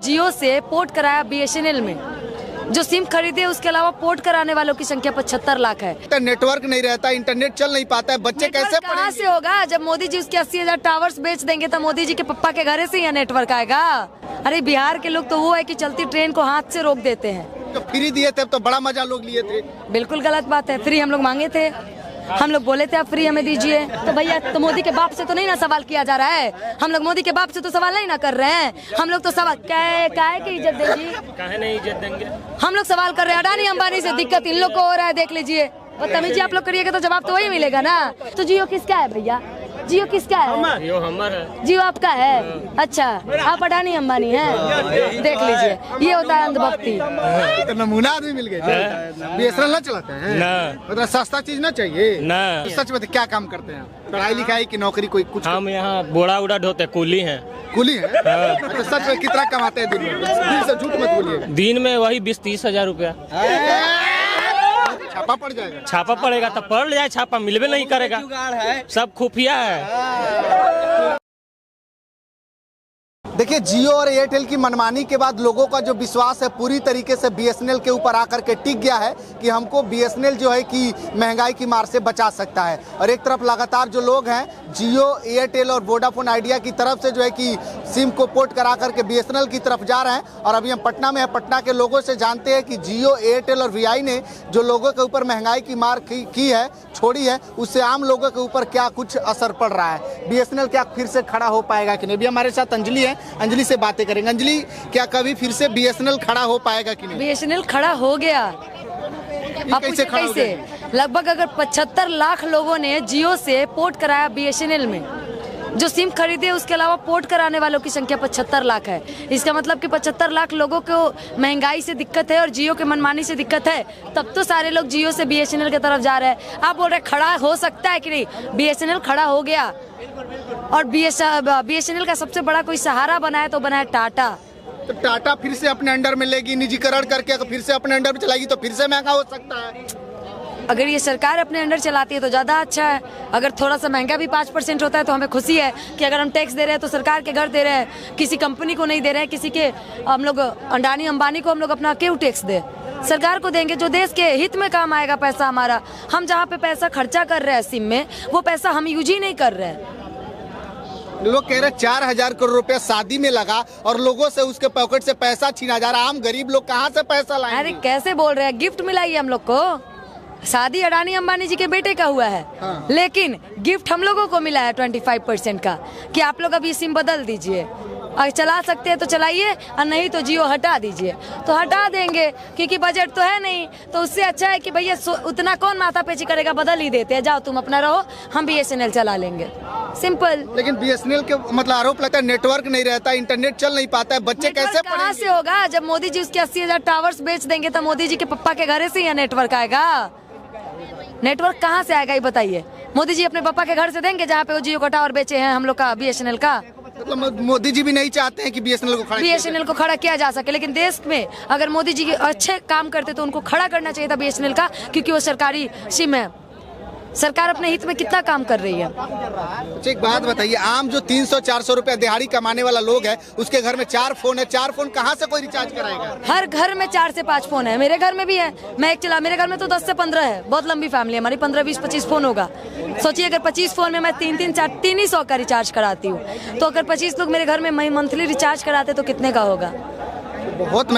जियो से पोर्ट कराया बीएसएनएल में। जो सिम खरीदे उसके अलावा पोर्ट कराने वालों की संख्या 75 लाख है। तो नेटवर्क नहीं रहता, इंटरनेट चल नहीं पाता है, बच्चे कैसे कहाँ पढ़ेंगे? से होगा? जब मोदी जी उसके 80,000 टावर्स बेच देंगे तो मोदी जी के पप्पा के घर से ही नेटवर्क आएगा। अरे बिहार के लोग तो वो है कि चलती ट्रेन को हाथ से रोक देते हैं। तो फ्री दिए थे तो बड़ा मजा लोग लिए थे। बिल्कुल गलत बात है। फ्री हम लोग मांगे थे, हम लोग बोले थे आप फ्री हमें दीजिए। तो भैया तो मोदी के बाप से तो नहीं ना सवाल किया जा रहा है। हम लोग मोदी के बाप से तो सवाल नहीं ना कर रहे हैं। हम लोग तो सवाल काहे की इज्जत देंगे, काहे नहीं इज्जत देंगे। हम लोग सवाल कर रहे हैं। अडानी अंबानी से दिक्कत इन लोग को हो रहा है, देख लीजिए। बदतमीजी आप लोग करिएगा तो जवाब तो वही मिलेगा ना। तो जियो किसका है भैया? जियो किसका है? जियो हमारा है। जियो आपका है? अच्छा, आप अडानी अंबानी हैं? देख लीजिए, ये होता है अंधभक्ति। तो नमूना आदमी मिल गए। बीएसएनएल ना चलाते हैं ना, मतलब सस्ता चीज ना चाहिए ना। सच में क्या काम करते हैं? पढ़ाई लिखाई की नौकरी कोई कुछ? हम यहाँ बोड़ा उड़ा ढोते, कुली हैं। कुली है? तो सच में कितना कमाते हैं दिन में? दिल से झूठ मत बोलिए। दिन में वही 20-30 हजार रुपया। छापा पड़ जाएगा। छापा पड़ेगा तो पड़ जाए, छापा मिलवे नहीं करेगा, सब खुफिया है। देखिए, जियो और एयरटेल की मनमानी के बाद लोगों का जो विश्वास है पूरी तरीके से बीएसएनएल के ऊपर आकर के टिक गया है कि हमको बीएसएनएल जो है कि महंगाई की मार से बचा सकता है। और एक तरफ लगातार जो लोग हैं जियो, एयरटेल और वोडाफोन आइडिया की तरफ से जो है कि सिम को पोर्ट करा करके बीएसएनएल की तरफ जा रहे हैं। और अभी हम पटना में हैं, पटना के लोगों से जानते हैं कि जियो, एयरटेल और वीआई ने जो लोगों के ऊपर महंगाई की मार की है, छोड़ी है, उससे आम लोगों के ऊपर क्या कुछ असर पड़ रहा है। बीएसएनएल क्या फिर से खड़ा हो पाएगा कि नहीं? भी हमारे साथ अंजलि है, अंजलि से बातें करेंगे। अंजलि, क्या कभी फिर से बीएसएनएल खड़ा हो पाएगा कि नहीं? बीएसएनएल खड़ा हो गया। आप कैसे खड़ा हो कैसे? लगभग अगर 75 लाख लोगों ने जियो से पोर्ट कराया बीएसएनएल में। जो सिम खरीदे उसके अलावा पोर्ट कराने वालों की संख्या 75 लाख है। इसका मतलब कि 75 लाख लोगों को महंगाई से दिक्कत है और जियो के मनमानी से दिक्कत है, तब तो सारे लोग जियो से बीएसएनएल की तरफ जा रहे हैं। आप बोल रहे खड़ा हो सकता है कि नहीं? बीएसएनएल खड़ा हो गया। और बीएसएनएल का सबसे बड़ा कोई सहारा बनाया तो बनाया टाटा। तो टाटा फिर से अपने अंडर में लेगी, निजीकरण करके फिर से अपने अंडर में चलाएगी तो फिर से महंगा हो सकता है। अगर ये सरकार अपने अंडर चलाती है तो ज़्यादा अच्छा है। अगर थोड़ा सा महंगा भी 5% होता है तो हमें खुशी है कि अगर हम टैक्स दे रहे हैं तो सरकार के घर दे रहे हैं, किसी कंपनी को नहीं दे रहे हैं, किसी के हम लोग अडानी अंबानी को हम लोग अपना क्यों टैक्स दे? सरकार को देंगे जो देश के हित में काम आएगा पैसा हमारा। हम जहाँ पे पैसा खर्चा कर रहे हैं सिम में, वो पैसा हम यूज ही नहीं कर रहे हैं। लोग कह रहे 4,000 करोड़ रुपया शादी में लगा और लोगों से उसके पॉकेट से पैसा छीना जा रहा। आम गरीब लोग कहाँ से पैसा लाएंगे? अरे कैसे बोल रहे हैं? गिफ्ट मिला ही हम लोग को। शादी अडानी अंबानी जी के बेटे का हुआ है। हाँ। लेकिन गिफ्ट हम लोगों को मिला है 25% का कि आप लोग अभी सिम बदल दीजिए। अगर चला सकते हैं तो चलाइए और नहीं तो जियो हटा दीजिए। तो हटा देंगे क्योंकि बजट तो है नहीं। तो उससे अच्छा है कि भैया उतना कौन माथा पेची करेगा, बदल ही देते हैं। जाओ तुम अपना रहो, हम बीएसएनएल चला लेंगे, सिंपल। लेकिन बीएसएनएल के मतलब आरोप लगता है नेटवर्क नहीं रहता, इंटरनेट चल नहीं पाता है, बच्चे कैसे कहाँ पढ़ेंगे? से होगा? जब मोदी जी उसके 80,000 टावर्स बेच देंगे तो मोदी जी के पप्पा के घर से ही नेटवर्क आएगा। नेटवर्क कहाँ से आएगा ये बताइए? मोदी जी अपने पापा के घर से देंगे जहाँ पे वो जियो का टावर बेचे हैं हम लोग का, बीएसएनएल का। मतलब मोदी जी भी नहीं चाहते हैं कि बीएसएनएल को खड़ा किया जा सके। लेकिन देश में अगर मोदी जी अच्छे काम करते तो उनको खड़ा करना चाहिए था बीएसएनएल का, क्योंकि वो सरकारी सिम है। सरकार अपने हित में कितना काम कर रही है। अच्छा, एक बात बताइए, आम जो 300-400 रुपया दिहाड़ी कमाने वाला लोग है, उसके घर में 4 फोन है, 4 फोन कहाँ से कोई रिचार्ज कराएगा? हर घर में 4 से 5 फोन है। मेरे घर में भी है, मैं एक चला। मेरे घर में तो 10 से 15 है। बहुत लंबी फैमिली है हमारी, 15, 20, 25 फोन होगा। सोचिए अगर 25 फोन में मैं 300 का रिचार्ज कराती हूँ, तो अगर 25 लोग मेरे घर में मंथली रिचार्ज कराते तो कितने का होगा? बहुत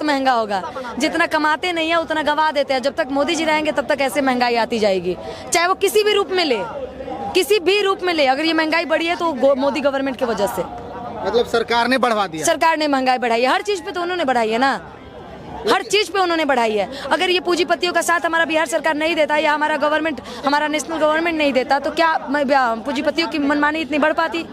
महंगा होगा। जितना कमाते नहीं है उतना गवा देते हैं। जब तक मोदी जी रहेंगे तब तक ऐसे महंगाई आती जाएगी, चाहे वो किसी भी रूप में ले, किसी भी रूप में ले। अगर ये महंगाई बढ़ी है तो मोदी गवर्नमेंट की वजह से। मतलब सरकार ने बढ़ा दिया। सरकार ने महंगाई बढ़ाई है, हर चीज पे तो उन्होंने बढ़ाई है ना, हर चीज पे उन्होंने बढ़ाई है। अगर ये पूंजीपतियों का साथ हमारा बिहार सरकार नहीं देता या हमारा गवर्नमेंट, हमारा नेशनल गवर्नमेंट नहीं देता तो क्या पूंजीपतियों की मनमानी इतनी बढ़ पाती?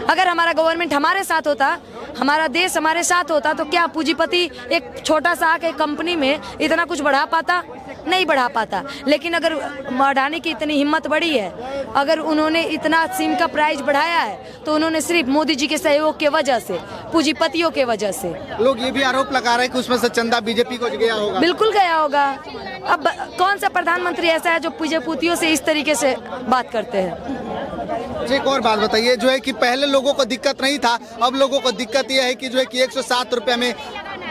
अगर हमारा गवर्नमेंट हमारे साथ होता, हमारा देश हमारे साथ होता, तो क्या पूंजीपति एक छोटा सा एक कंपनी में इतना कुछ बढ़ा पाता? नहीं बढ़ा पाता। लेकिन अगर अडानी की इतनी हिम्मत बढ़ी है, अगर उन्होंने इतना सिम का प्राइस बढ़ाया है, तो उन्होंने सिर्फ मोदी जी के सहयोग के वजह से, पूंजीपतियों के वजह से। लोग ये भी आरोप लगा रहे हैं कि उसमें से चंदा बीजेपी को गया होगा। बिल्कुल गया होगा। अब कौन सा प्रधानमंत्री ऐसा है जो पूंजीपतियों से इस तरीके से बात करते हैं? अच्छा, एक और बात बताइए, जो है कि पहले लोगों को दिक्कत नहीं था, अब लोगों को दिक्कत यह है कि जो है कि 107 रुपये में,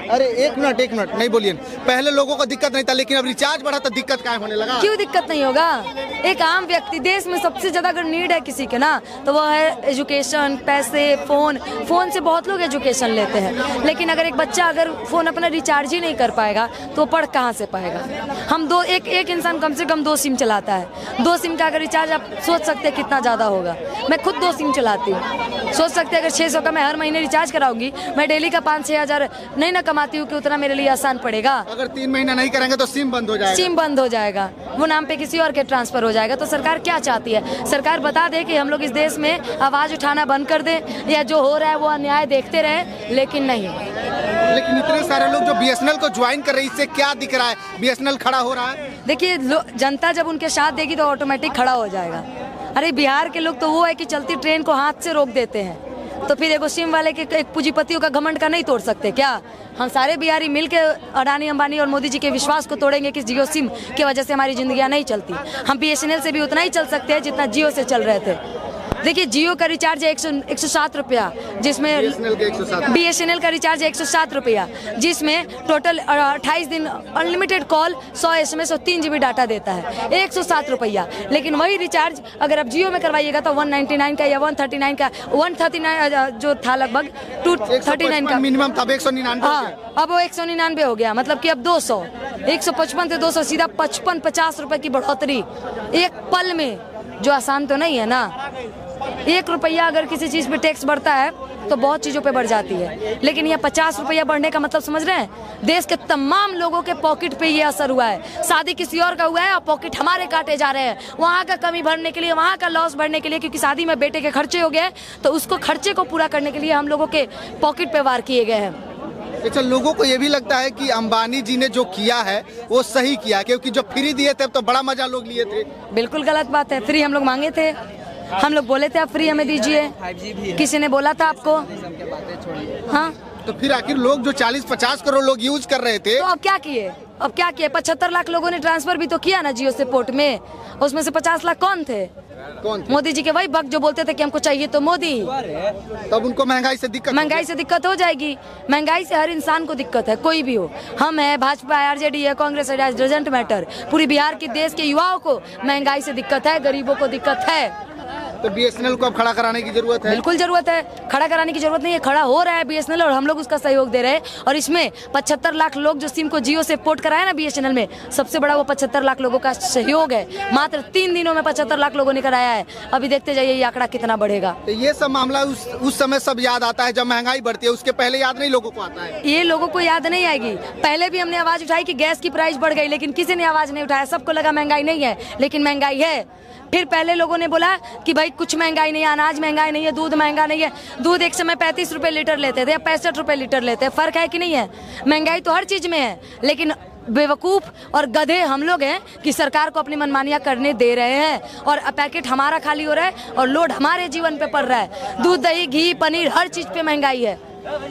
अरे एक मिनट नहीं बोलिए, पहले लोगों को दिक्कत नहीं था लेकिन अब रिचार्ज बढ़ा तो दिक्कत क्या होने लगा? क्यों दिक्कत नहीं होगा? एक आम व्यक्ति, देश में सबसे ज्यादा अगर नीड है किसी के ना तो वो है एजुकेशन, पैसे, फोन से बहुत लोग एजुकेशन लेते हैं, लेकिन अगर एक बच्चा अगर फोन अपना रिचार्ज ही नहीं कर पाएगा तो वो पढ़ कहाँ से पाएगा? हम एक इंसान कम से कम 2 सिम चलाता है, 2 सिम का अगर रिचार्ज आप सोच सकते हैं कितना ज्यादा होगा। मैं खुद 2 सिम चलाती हूँ, सोच सकते हैं अगर 600 का मैं हर महीने रिचार्ज कराऊंगी, मैं डेली का 5-6 हज़ार नहीं ना कमाती हूँ कि उतना मेरे लिए आसान पड़ेगा। अगर 3 महीना नहीं करेंगे तो सिम बंद हो जाएगा। सिम बंद हो जाएगा, वो नाम पे किसी और के ट्रांसफर हो जाएगा। तो सरकार क्या चाहती है? सरकार बता दे कि हम लोग इस देश में आवाज उठाना बंद कर दें या जो हो रहा है वो अन्याय देखते रहे, लेकिन नहीं। लेकिन इतने सारे लोग जो बीएसएनएल को ज्वाइन कर रहे हैं, इससे क्या दिख रहा है? बीएसएनएल खड़ा हो रहा है। देखिए, जनता जब उनके साथ देगी तो ऑटोमेटिक खड़ा हो जाएगा। अरे बिहार के लोग तो वो है कि चलती ट्रेन को हाथ से रोक देते हैं, तो फिर एगो सिम वाले के एक पूंजीपतियों का घमंड का नहीं तोड़ सकते क्या? हम सारे बिहारी मिलके अडानी अंबानी और मोदी जी के विश्वास को तोड़ेंगे कि जियो सिम की वजह से हमारी जिंदगियां नहीं चलती। हम बीएसएनएल से भी उतना ही चल सकते हैं जितना जियो से चल रहे थे। देखिए, जियो का रिचार्ज है 107 रुपया, जिसमें बीएसएनएल का रिचार्ज है 107 रुपया, जिसमें टोटल 28 दिन अनलिमिटेड कॉल, 100 SMS और 3 GB डाटा देता है, 107 रुपया। लेकिन वही रिचार्ज अगर आप जियो में करवाइएगा तो 199 का या 139 का, 139 जो था लगभग 239 का मिनिमम था, 199। हाँ, अब वो 199 हो गया, मतलब कि अब 200, 155 से 200 सीधा 55-50 रुपए की बढ़ोतरी एक पल में, जो आसान तो नहीं है ना। 1 रुपया अगर किसी चीज पे टैक्स बढ़ता है तो बहुत चीजों पे बढ़ जाती है, लेकिन ये 50 रुपया बढ़ने का मतलब समझ रहे हैं? देश के तमाम लोगों के पॉकेट पे ये असर हुआ है। शादी किसी और का हुआ है और पॉकेट हमारे काटे जा रहे हैं, वहाँ का कमी भरने के लिए, वहाँ का लॉस भरने के लिए, क्योंकि शादी में बेटे के खर्चे हो गए तो उसको खर्चे को पूरा करने के लिए हम लोगों के पॉकेट पे वार किए गए हैं। अच्छा, लोगों को ये भी लगता है कि अंबानी जी ने जो किया है वो सही किया, क्योंकि जब फ्री दिए थे तो बड़ा मजा लोग लिए थे। बिल्कुल गलत बात है। फ्री हम लोग मांगे थे, हम लोग बोले थे आप फ्री हमें दीजिए, किसी ने बोला था आपको? हाँ, तो फिर आखिर लोग जो 40-50 करोड़ लोग यूज कर रहे थे तो अब क्या किए? 75 लाख लोगों ने ट्रांसफर भी तो किया ना जियो से पोर्ट में, उसमें से 50 लाख कौन थे? मोदी जी के वही भक्त जो बोलते थे कि हमको चाहिए तो मोदी। तब उनको महंगाई से दिक्कत हो जाएगी। महंगाई से हर इंसान को दिक्कत है, कोई भी हो, हम है, भाजपा है, आरजेडी है, कांग्रेस है, डजंट मैटर। पूरी बिहार के देश के युवाओं को महंगाई से दिक्कत है, गरीबों को दिक्कत है। तो बीएसएनएल को अब खड़ा कराने की जरूरत है। बिल्कुल जरूरत है, खड़ा कराने की जरूरत नहीं है, खड़ा हो रहा है बीएसएनएल और हम लोग उसका सहयोग दे रहे हैं। और इसमें 75 लाख लोग जो सिम को जियो से पोर्ट कराया ना बीएसएनएल में, सबसे बड़ा वो 75 लाख लोगों का सहयोग है। मात्र 3 दिनों में 75 लाख लोगों ने कराया है। अभी देखते जाइए ये आंकड़ा कितना बढ़ेगा। तो ये सब मामला उस समय सब याद आता है जब महंगाई बढ़ती है, उसके पहले याद नहीं लोगों को आता है। ये लोगों को याद नहीं आएगी। पहले भी हमने आवाज उठाई कि गैस की प्राइस बढ़ गई, लेकिन किसी ने आवाज नहीं उठाया। सबको लगा महंगाई नहीं है, लेकिन महंगाई है। फिर पहले लोगों ने बोला कि भाई कुछ महंगाई नहीं है, अनाज महंगाई नहीं है, दूध महंगा नहीं है। दूध एक समय 35 रुपए लीटर लेते थे, अब 65 रुपए लीटर लेते हैं। फर्क है कि नहीं है? महंगाई तो हर चीज में है, लेकिन बेवकूफ और गधे हम लोग हैं कि सरकार को अपनी मनमानियां करने दे रहे हैं और पैकेट हमारा खाली हो रहा है और लोड हमारे जीवन पे पड़ रहा है। दूध, दही, घी, पनीर, हर चीज पे महंगाई है।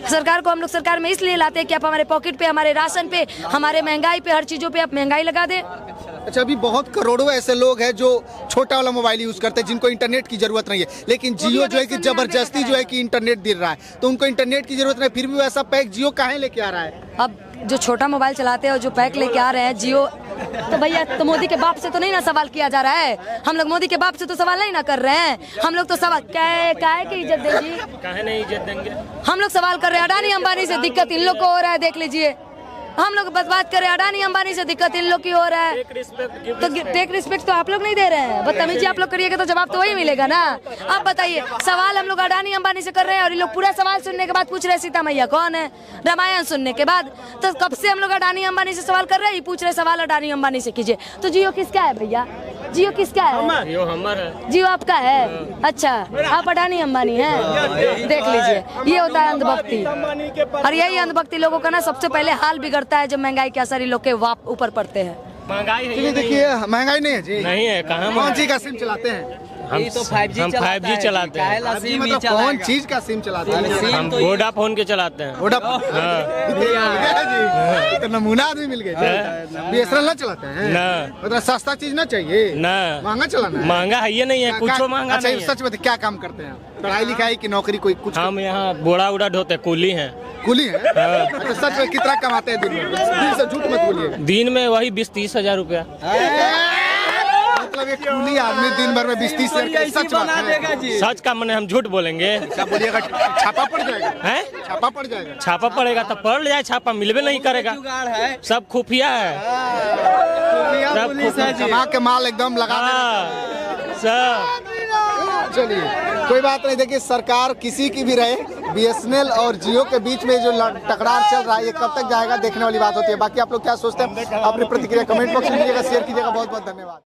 सरकार को हम लोग सरकार में इसलिए लाते हैं कि आप हमारे पॉकेट पे, हमारे राशन पे, हमारे महंगाई पे, हर चीजों पे आप महंगाई लगा दें। अच्छा, अभी बहुत करोड़ों ऐसे लोग हैं जो छोटा वाला मोबाइल यूज करते हैं, जिनको इंटरनेट की जरूरत नहीं है, लेकिन जियो जो है कि जबरदस्ती जो है कि इंटरनेट दे रहा है, तो उनको इंटरनेट की जरूरत नहीं, फिर भी वैसा पैक जियो काहे लेके आ रहा है? अब जो छोटा मोबाइल चलाते हैं और जो पैक लेके आ रहे हैं जियो, तो भैया तो मोदी के बाप से तो नहीं ना सवाल किया जा रहा है। हम लोग मोदी के बाप से तो सवाल नहीं ना कर रहे हैं। हम लोग तो सवाल काहे की इज्जत देंगे? काहे नहीं इज्जत देंगे? हम लोग सवाल कर रहे हैं अडानी अंबानी से दिक्कत इन लोग को हो रहा है, देख लीजिए। हम लोग बस बात करें अडानी अंबानी से दिक्कत इन लोग की हो रहा है, तो टेक रिस्पेक्ट तो आप लोग नहीं दे रहे हैं। बदतमीजी आप लोग करिएगा तो जवाब तो वही मिलेगा ना। अब बताइए, सवाल हम लोग अडानी अंबानी से कर रहे हैं और ये लोग पूरा सवाल सुनने के बाद पूछ रहे हैं सीता मैया कौन है, रामायण सुनने के बाद। तो कब से हम लोग अडानी अंबानी से सवाल कर रहे हैं, ये पूछ रहे सवाल अडानी अंबानी से कीजिए। तो जियो किसका है भैया? जियो किसका है? जियो हमारा है। जियो आपका है? अच्छा, आप अडानी अंबानी हैं? देख लीजिए, ये होता है अंधभक्ति। और यही अंधभक्ति लोगों का ना सबसे पहले हाल बिगड़ता है जब महंगाई के असर लोग के ऊपर पड़ते हैं। महंगाई है? देखिए, महंगाई नहीं है जी। नहीं है, कहाँ? कौन सी का सिम चलाते हैं? हम तो 5G हम 5G चलाते हैं। अभी मतलब कौन चीज का सिम चलाते हैं? हम वोडाफोन के चलाते हैं। जी तो नमूना आदमी मिल गए। बीएसएनएल ना चलाते हैं ना, मतलब सस्ता चीज ना चाहिए ना, महंगा चलाना है। महंगा है ये नहीं है, कुछ महंगा अच्छा नहीं है। सच में क्या काम करते हैं? पढ़ाई लिखाई की नौकरी कोई कुछ? हम यहाँ बोड़ा उड़ा ढोते, कुली हैं। कुली है? अच्छा सच में कितना कमाते हैं दिन में? दिल से झूठ मत बोलिए। दिन में वही 20-30 हजार रुपया। मतलब एक कुली आदमी दिन भर में 20-30 हजार, सच बात है? सच का मैंने हम झूठ बोलेंगे? क्या बोलिएगा? छापा पड़ जाएगा? हैं? छापा पड़ जाएगा? छापा पड़ेगा तो पड़ जाए, छापा मिलवे नहीं करेगा। सब खुफिया है, सब खुफिया। जमा के माल एकदम लगा सब। चलिए कोई बात नहीं। देखिए सरकार किसी की भी रहे, बीएसएनएल और जियो के बीच में जो टकरार चल रहा है ये कब तक जाएगा देखने वाली बात होती है। बाकी आप लोग क्या सोचते हैं अपनी प्रतिक्रिया कमेंट बॉक्स में दीजिएगा, शेयर कीजिएगा। बहुत बहुत धन्यवाद।